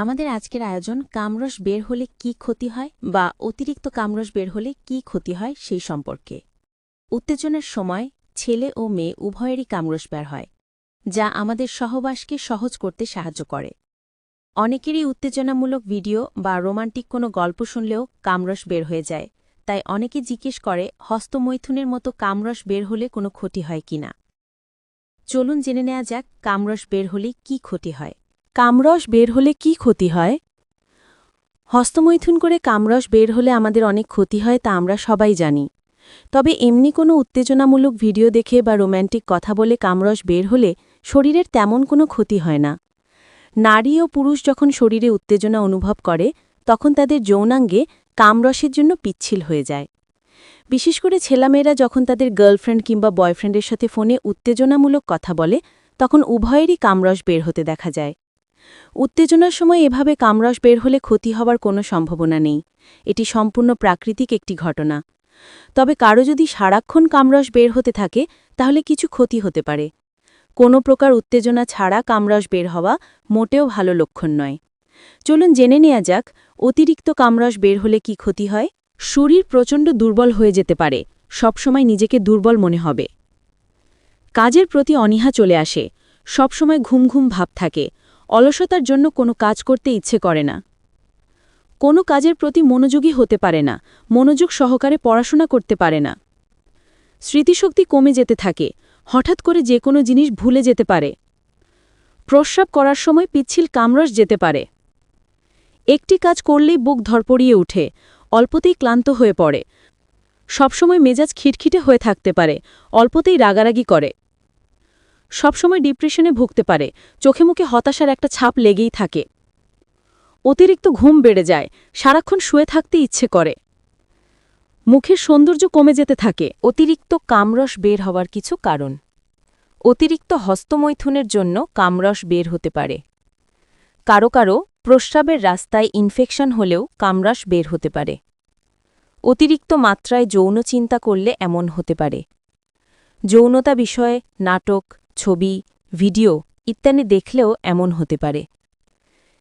আমাদের আজকের আয়োজন কামরস বের হলে কি ক্ষতি হয় বা অতিরিক্ত কামরস বের হলে কি ক্ষতি হয় সেই সম্পর্কে। উত্তেজনার সময় ছেলে ও মেয়ে উভয়েরই কামরস বের হয়, যা আমাদের সহবাসকে সহজ করতে সাহায্য করে। অনেকেরই উত্তেজনামূলক ভিডিও বা রোমান্টিক কোনো গল্প শুনলেও কামরস বের হয়ে যায়, তাই অনেকে জিজ্ঞেস করে হস্তমৈথুনের মতো কামরস বের হলে কোনো ক্ষতি হয় কিনা। চলুন জেনে নেওয়া যাক কামরস বের হলে কি ক্ষতি হয়। কামরস বের হলে কি ক্ষতি হয়? হস্তমৈথুন করে কামরস বের হলে আমাদের অনেক ক্ষতি হয় তা আমরা সবাই জানি। তবে এমনি কোনো উত্তেজনামূলক ভিডিও দেখে বা রোম্যান্টিক কথা বলে কামরস বের হলে শরীরের তেমন কোনো ক্ষতি হয় না। নারী ও পুরুষ যখন শরীরে উত্তেজনা অনুভব করে তখন তাদের যৌনাঙ্গে কামরসের জন্য পিচ্ছিল হয়ে যায়। বিশেষ করে ছেলেমেয়েরা যখন তাদের গার্লফ্রেন্ড কিংবা বয়ফ্রেন্ডের সাথে ফোনে উত্তেজনামূলক কথা বলে তখন উভয়েরই কামরস বের হতে দেখা যায়। উত্তেজনার সময় এভাবে কামরস বের হলে ক্ষতি হওয়ার কোনো সম্ভাবনা নেই। এটি সম্পূর্ণ প্রাকৃতিক একটি ঘটনা। তবে কারো যদি সারাক্ষণ কামরস বের হতে থাকে তাহলে কিছু ক্ষতি হতে পারে। কোনো প্রকার উত্তেজনা ছাড়া কামরস বের হওয়া মোটেও ভালো লক্ষণ নয়। চলুন জেনে নেওয়া যাক অতিরিক্ত কামরস বের হলে কি ক্ষতি হয়। শরীর প্রচণ্ড দুর্বল হয়ে যেতে পারে, সবসময় নিজেকে দুর্বল মনে হবে। কাজের প্রতি অনীহা চলে আসে, সবসময় ঘুম ঘুম ভাব থাকে, অলসতার জন্য কোনো কাজ করতে ইচ্ছে করে না। কোনো কাজের প্রতি মনোযোগী হতে পারে না, মনোযোগ সহকারে পড়াশোনা করতে পারে না। স্মৃতিশক্তি কমে যেতে থাকে, হঠাৎ করে যে কোনো জিনিস ভুলে যেতে পারে। প্রস্রাব করার সময় পিচ্ছিল কামরস যেতে পারে। একটি কাজ করলেই বুক ধরপড়িয়ে উঠে, অল্পতেই ক্লান্ত হয়ে পড়ে। সবসময় মেজাজ খিটখিটে হয়ে থাকতে পারে, অল্পতেই রাগারাগি করে। সবসময় ডিপ্রেশনে ভুগতে পারে, চোখে মুখে হতাশার একটা ছাপ লেগেই থাকে। অতিরিক্ত ঘুম বেড়ে যায়, সারাক্ষণ শুয়ে থাকতে ইচ্ছে করে। মুখের সৌন্দর্য কমে যেতে থাকে। অতিরিক্ত কামরস বের হওয়ার কিছু কারণ। অতিরিক্ত হস্তমৈথুনের জন্য কামরস বের হতে পারে। কারো কারো প্রস্রাবের রাস্তায় ইনফেকশন হলেও কামরস বের হতে পারে। অতিরিক্ত মাত্রায় যৌন চিন্তা করলে এমন হতে পারে। যৌনতা বিষয়ে নাটক, ছবি, ভিডিও ইত্যাদি দেখলেও এমন হতে পারে।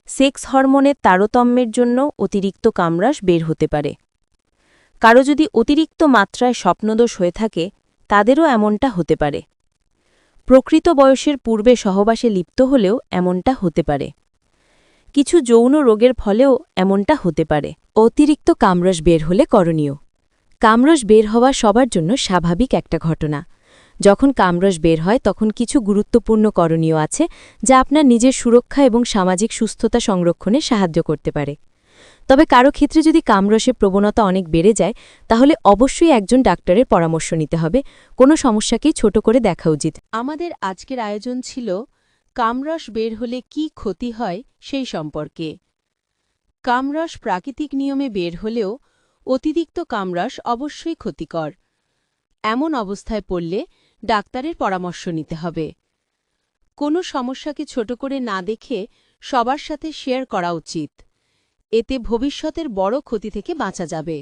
সেক্স হরমোনের তারতম্যের জন্য অতিরিক্ত কামরস বের হতে পারে। কারো যদি অতিরিক্ত মাত্রায় স্বপ্নদোষ হয়ে থাকে তাদেরও এমনটা হতে পারে। প্রকৃত বয়সের পূর্বে সহবাসে লিপ্ত হলেও এমনটা হতে পারে। কিছু যৌন রোগের ফলেও এমনটা হতে পারে। অতিরিক্ত কামরস বের হলে করণীয়। কামরস বের হওয়া সবার জন্য স্বাভাবিক একটা ঘটনা। যখন কামরস বের হয় তখন কিছু গুরুত্বপূর্ণ করণীয় আছে যা আপনার নিজের সুরক্ষা এবং সামাজিক সুস্থতা সংরক্ষণে সাহায্য করতে পারে। তবে কারো ক্ষেত্রে যদি কামরসের প্রবণতা অনেক বেড়ে যায় তাহলে অবশ্যই একজন ডাক্তারের পরামর্শ নিতে হবে। কোনো সমস্যাকেই ছোট করে দেখা উচিত। আমাদের আজকের আয়োজন ছিল কামরস বের হলে কি ক্ষতি হয় সেই সম্পর্কে। কামরস প্রাকৃতিক নিয়মে বের হলেও অতিরিক্ত কামরস অবশ্যই ক্ষতিকর। এমন অবস্থায় পড়লে ডাক্তারের পরামর্শ নিতে হবে। কোনো সমস্যাকে ছোট করে না দেখে সবার সাথে শেয়ার করা উচিত। এতে ভবিষ্যতের বড় ক্ষতি থেকে বাঁচা যাবে।